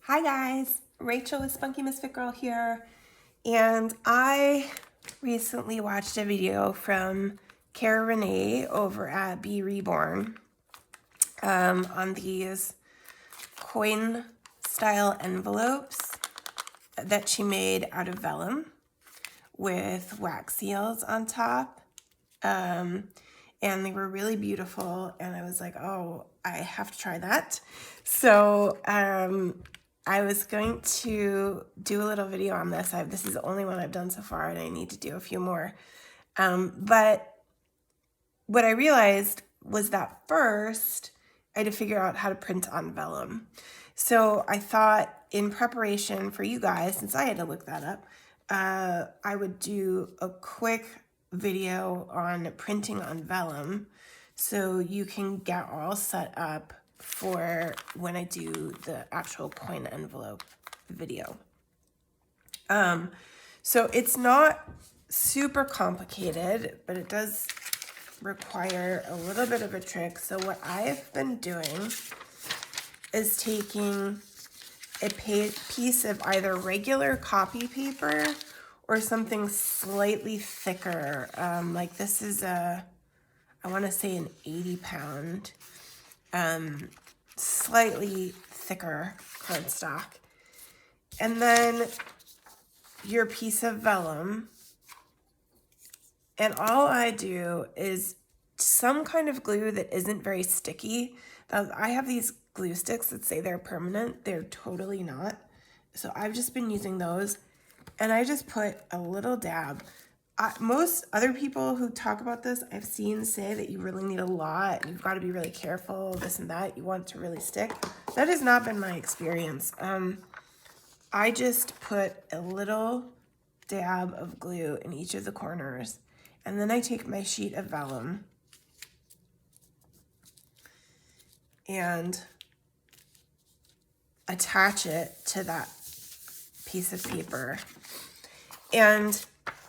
Hi guys, Rachel with Spunky Misfit Girl here, and I recently watched a video from Cara Renee over at Be Reborn on these coin style envelopes that she made out of vellum with wax seals on top. And they were really beautiful, and I was like, oh, I have to try that. So I was going to do a little video on this. This is the only one I've done so far, and I need to do a few more. But what I realized was that first I had to figure out how to print on vellum. So I thought, in preparation for you guys, since I had to look that up, I would do a quick video on printing on vellum so you can get all set up for when I do the actual coin envelope video. So it's not super complicated, but it does require a little bit of a trick. So what I've been doing is taking a piece of either regular copy paper or something slightly thicker. Like this is I want to say an 80-pound, slightly thicker cardstock. And then your piece of vellum. And all I do is some kind of glue that isn't very sticky. I have these glue sticks that say they're permanent. They're totally not. So I've just been using those. And I just put a little dab. Most other people who talk about this, I've seen say that you really need a lot. You've got to be really careful, this and that. You want it to really stick. That has not been my experience. I just put a little dab of glue in each of the corners. And then I take my sheet of vellum and attach it to that piece of paper. And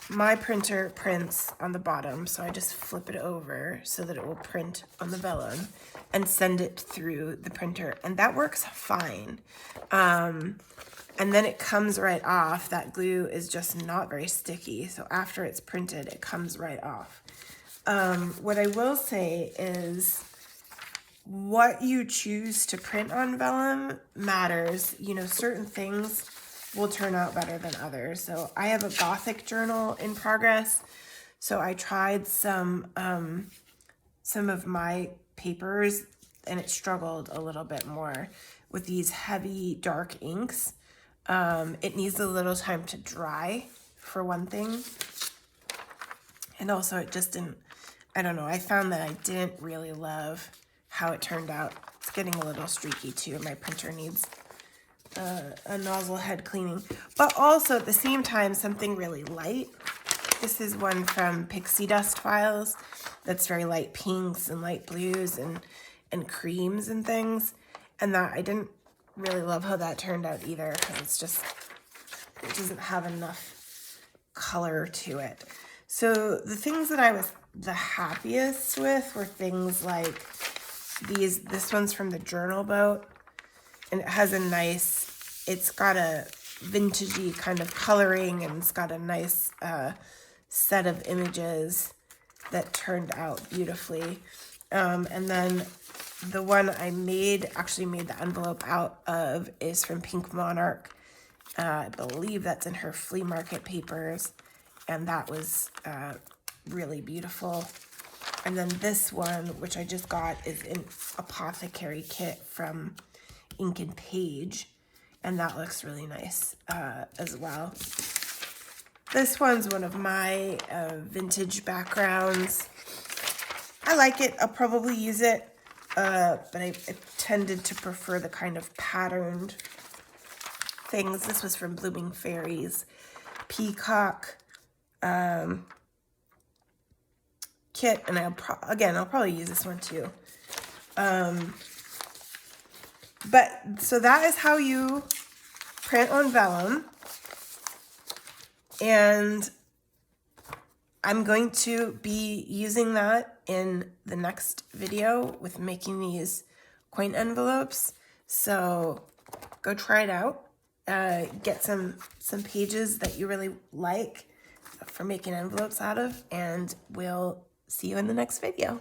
my printer prints on the bottom, so I just flip it over so that it will print on the vellum and send it through the printer, and that works fine. And then it comes right off. That glue is just not very sticky, so after it's printed, it comes right off. What I will say is what you choose to print on vellum matters. You know, certain things will turn out better than others. So I have a Gothic journal in progress. So I tried some of my papers, and it struggled a little bit more with these heavy dark inks. It needs a little time to dry, for one thing. And also it just didn't, I don't know, I found that I didn't really love how it turned out. It's getting a little streaky too. My printer needs a nozzle head cleaning, but also at the same time something really light. This is one from Pixie Dust Files that's very light pinks and light blues and creams and things, and that I didn't really love how that turned out either, because it doesn't have enough color to it. So the things that I was the happiest with were things like this one's from the Journal Boat, and it has a nice, it's got a vintagey kind of coloring, and it's got a nice set of images that turned out beautifully. And then the one I actually made the envelope out of is from Pink Monarch. I believe that's in her flea market papers, and that was really beautiful. And then this one, which I just got, is an apothecary kit from Ink and Page, and that looks really nice as well. This one's one of my vintage backgrounds. I like it. I'll probably use it, but I tended to prefer the kind of patterned things. This was from Blooming Fairies Peacock kit, and I'll probably use this one too. But so that is how you print on vellum, and I'm going to be using that in the next video with making these coin envelopes. So go try it out. Get some pages that you really like for making envelopes out of, and we'll see you in the next video.